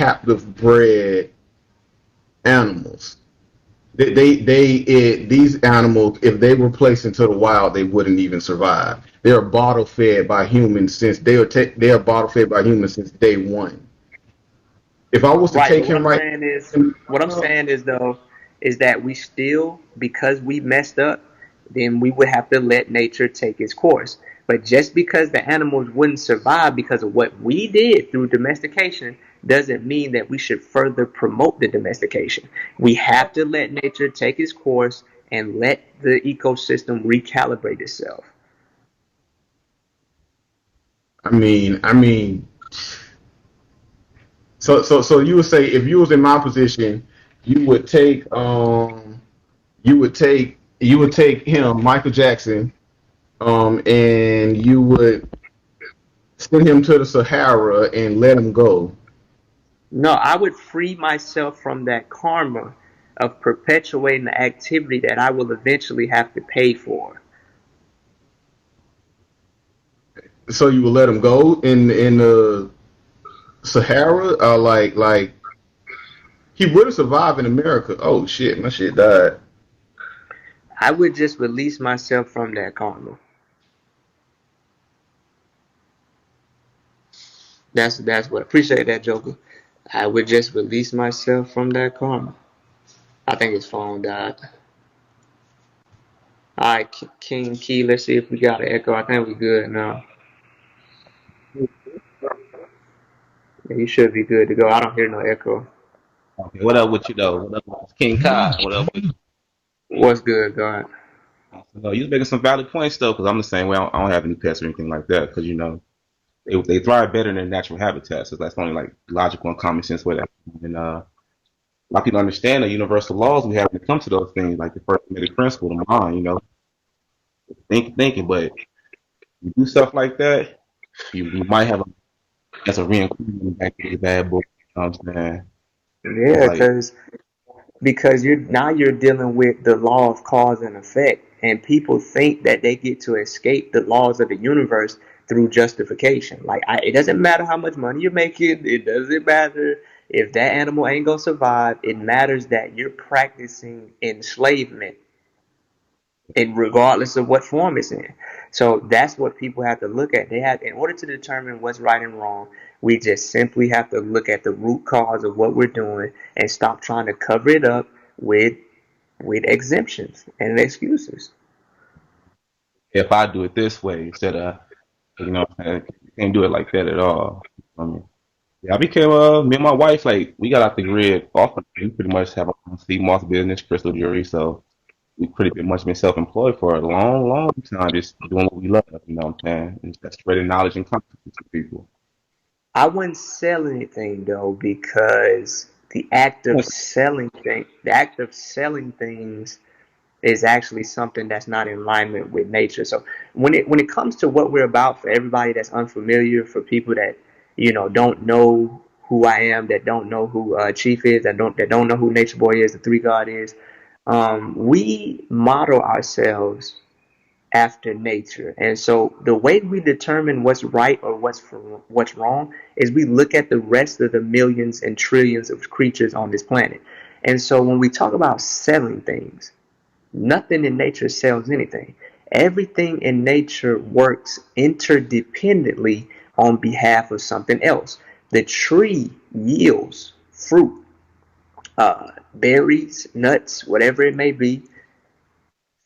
captive bred animals. These animals, if they were placed into the wild, they wouldn't even survive. They are bottle fed by humans since they are bottle fed by humans since day one. If I was to Right, take but him right, what I'm saying is though, is that we still, because we messed up, then we would have to let nature take its course. But just because the animals wouldn't survive because of what we did through domestication doesn't mean that we should further promote the domestication. We have to let nature take its course and let the ecosystem recalibrate itself. I mean, so you would say if you was in my position, you would take you would take him, Michael Jackson, and you would send him to the Sahara and let him go. No, I would free myself from that karma of perpetuating the activity that I will eventually have to pay for. So you would let him go in the Sahara, like he would have survived in America. Oh shit, my shit died. I would just release myself from that karma. That's what. Appreciate that, Joker. I would just release myself from that karma. I think his phone died. All right, King Key. Let's see if we got an echo. I think we good now. Yeah, you should be good to go. I don't hear no echo. Okay, what up with you though? What up with King Kai? What up with you? What's good, God? No, you was making some valid points though, because I'm the same way. I don't have any pets or anything like that, because they thrive better in their natural habitats. So that's only like logical and common sense way that. And a lot of people understand the universal laws we have when it comes to those things, like the first basic principle, the mind. Thinking, but you do stuff like that, you might have a as a reincarnation back to the bad boy. You know what I'm saying? It's Yeah, like because you're dealing with the law of cause and effect, and people think that they get to escape the laws of the universe through justification. Like it doesn't matter how much money you're making. It doesn't matter if that animal ain't gonna survive. It matters that you're practicing enslavement, and regardless of what form it's in. So that's what people have to look at. They have, in order to determine what's right and wrong, we just simply have to look at the root cause of what we're doing and stop trying to cover it up with with exemptions and excuses. if I do it this way instead of you can't do it like that at all. I mean, yeah, I became me and my wife like we got out the grid often. We pretty much have our own sea moss business, crystal jewelry, so we pretty much been self-employed for a long, long time, just doing what we love. You know what I'm saying? And just spreading knowledge and content to people. I wouldn't sell anything though because the act of selling things is actually something that's not in alignment with nature. So when it comes to what we're about, for everybody that's unfamiliar, for people that don't know who I am, that don't know who Chief is, that don't know who Nature Boy is, the Three God is, we model ourselves after nature. And so the way we determine what's right or what's wrong is we look at the rest of the millions and trillions of creatures on this planet. And so when we talk about selling things, nothing in nature sells anything. Everything in nature works interdependently on behalf of something else. The tree yields fruit, berries, nuts, whatever it may be,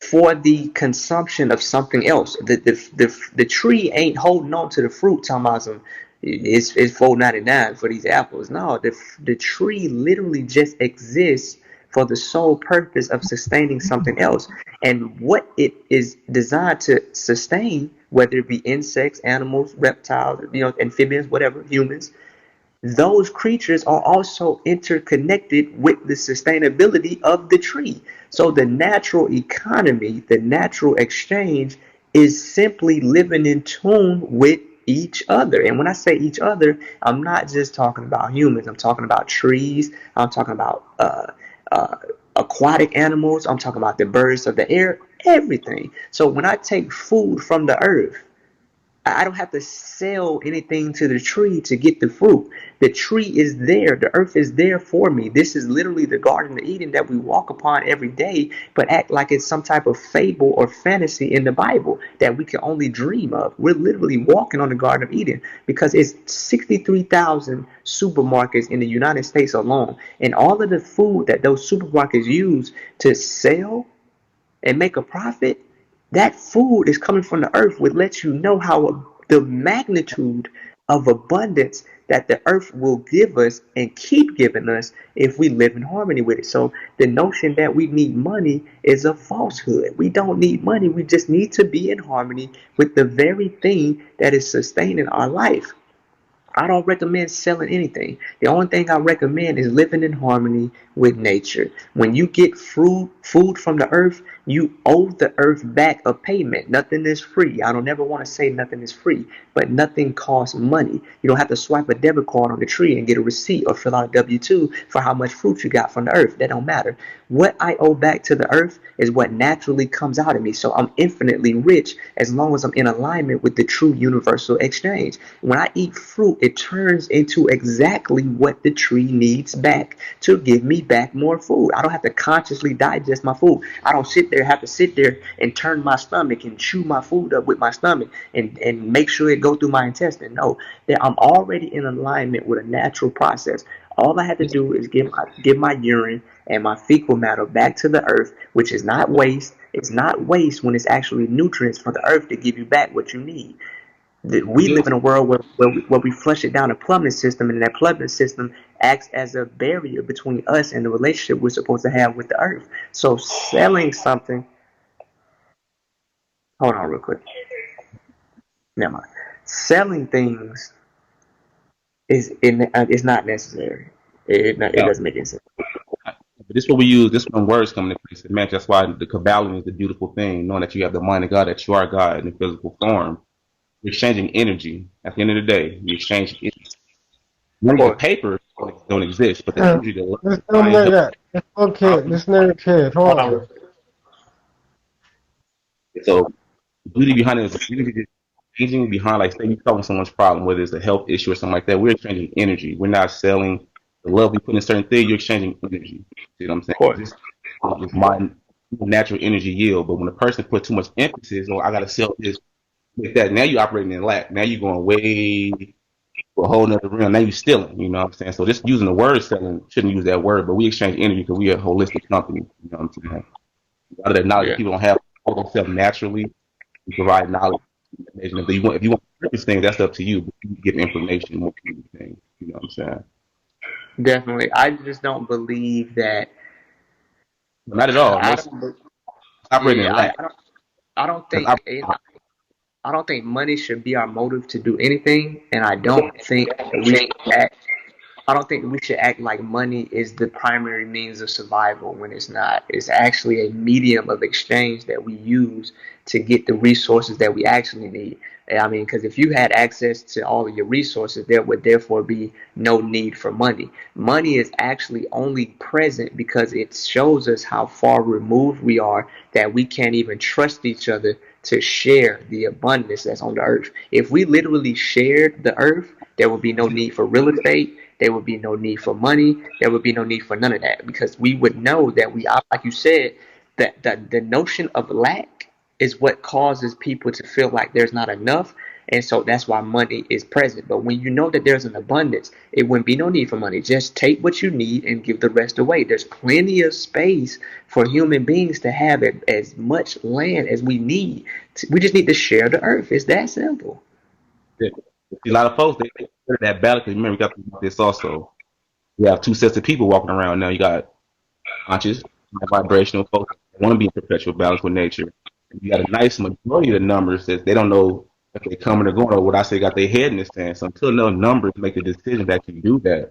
for the consumption of something else. The tree ain't holding on to the fruit talking about some it's 4.99 for these apples. No, the tree literally just exists for the sole purpose of sustaining something else. And what it is designed to sustain, whether it be insects, animals, reptiles, amphibians, whatever, humans, those creatures are also interconnected with the sustainability of the tree. So the natural economy, the natural exchange is simply living in tune with each other. And when I say each other, I'm not just talking about humans. I'm talking about trees. I'm talking about uh, aquatic animals. I'm talking about the birds of the air, everything. So when I take food from the earth, I don't have to sell anything to the tree to get the fruit. The tree is there. The earth is there for me. This is literally the Garden of Eden that we walk upon every day, but act like it's some type of fable or fantasy in the Bible that we can only dream of. We're literally walking on the Garden of Eden because it's 63,000 supermarkets in the United States alone. And all of the food that those supermarkets use to sell and make a profit, that food is coming from the earth, which lets you know how the magnitude of abundance that the earth will give us and keep giving us if we live in harmony with it. So the notion that we need money is a falsehood. We don't need money. We just need to be in harmony with the very thing that is sustaining our life. I don't recommend selling anything. The only thing I recommend is living in harmony with nature. When you get food from the earth, you owe the earth back a payment. Nothing is free. I don't ever want to say nothing is free, but nothing costs money. You don't have to swipe a debit card on the tree and get a receipt or fill out a W-2 for how much fruit you got from the earth. That don't matter. What I owe back to the earth is what naturally comes out of me. So I'm infinitely rich as long as I'm in alignment with the true universal exchange. When I eat fruit, it turns into exactly what the tree needs back to give me back more food. I don't have to consciously digest my food. I don't have to sit there and turn my stomach and chew my food up with my stomach and make sure it go through my intestine. No, that I'm already in alignment with a natural process. All I have to do is give my urine and my fecal matter back to the earth, which is not waste. It's not waste when it's actually nutrients for the earth to give you back what you need. We live in a world where we flush it down a plumbing system, and that plumbing system acts as a barrier between us and the relationship we're supposed to have with the earth. So selling something, hold on real quick. Never mind. Selling things is not necessary. It Yeah. doesn't make any sense. But this is what we use. This is when words come into place. Man, that's why the Kabbalah is the beautiful thing, knowing that you have the mind of God, that you are God in the physical form. You're exchanging energy. At the end of the day, you exchange energy. Money to Or paper don't exist, but the Yeah, energy that let's do him lines like up. that. This little kid, this little kid. hold Hold on real on. quick. So the beauty behind it is the energy exchanging behind, like, say you solving someone's problem, whether it's a health issue or something like that. We're exchanging energy. We're not selling the love we put in certain things. You're exchanging energy. See what I'm saying? Or This is my natural energy yield. But when a person puts too much emphasis on, I got to sell this with that, now you're operating in lack. Now you're going way to a whole nother realm. Now you're stealing. You know what I'm saying? So just using the word selling, shouldn't use that word, but we exchange energy because we're a holistic company. You know what I'm saying? A lot of that knowledge that yeah, people don't have for themselves naturally. We provide knowledge. If you want to purchase things, that's up to you. But you get information more than anything. You know what I'm saying? definitely. I just don't believe that. But not at all. I Most don't. operating in Yeah, lack. I don't Because think I don't think money should be our motive to do anything, and I don't think we should act I don't think we should act like money is the primary means of survival when it's not. It's actually a medium of exchange that we use to get the resources that we actually need. I mean, because if you had access to all of your resources, there would therefore be no need for money. Money is actually only present because it shows us how far removed we are that we can't even trust each other to share the abundance that's on the earth. If we literally shared the earth, there would be no need for real estate. There would be no need for money. There would be no need for none of that because we would know that like you said, that the notion of lack is what causes people to feel like there's not enough. And so that's why money is present. But when you know that there's an abundance, it wouldn't be no need for money. Just take what you need and give the rest away. There's plenty of space for human beings to have as much land as we need. We just need to share the earth. It's that simple. a lot of folks, they consider that balance. Remember, we got this also. We have two sets of people walking around now. You got conscious, vibrational folks that want to be in perpetual balance with nature. You got a nice majority of the numbers that they don't know if they're coming or going, or what I say got their head in the sand. So until enough numbers make the decision that can do that,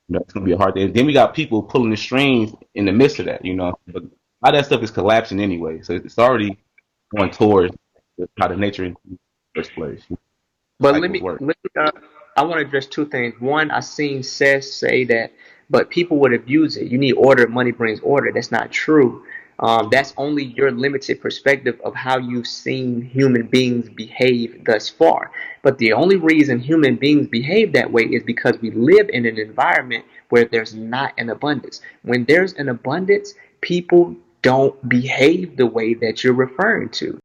it's gonna be a hard thing. And then we got people pulling the strings in the midst of that, But a lot of that stuff is collapsing anyway. So it's already going towards how the nature in the first place. But Cycles work. I want to address two things. One, I seen Seth say that, but people would abuse it. You need order. Money brings order. That's not true. That's only your limited perspective of how you've seen human beings behave thus far. But the only reason human beings behave that way is because we live in an environment where there's not an abundance. When there's an abundance, people don't behave the way that you're referring to.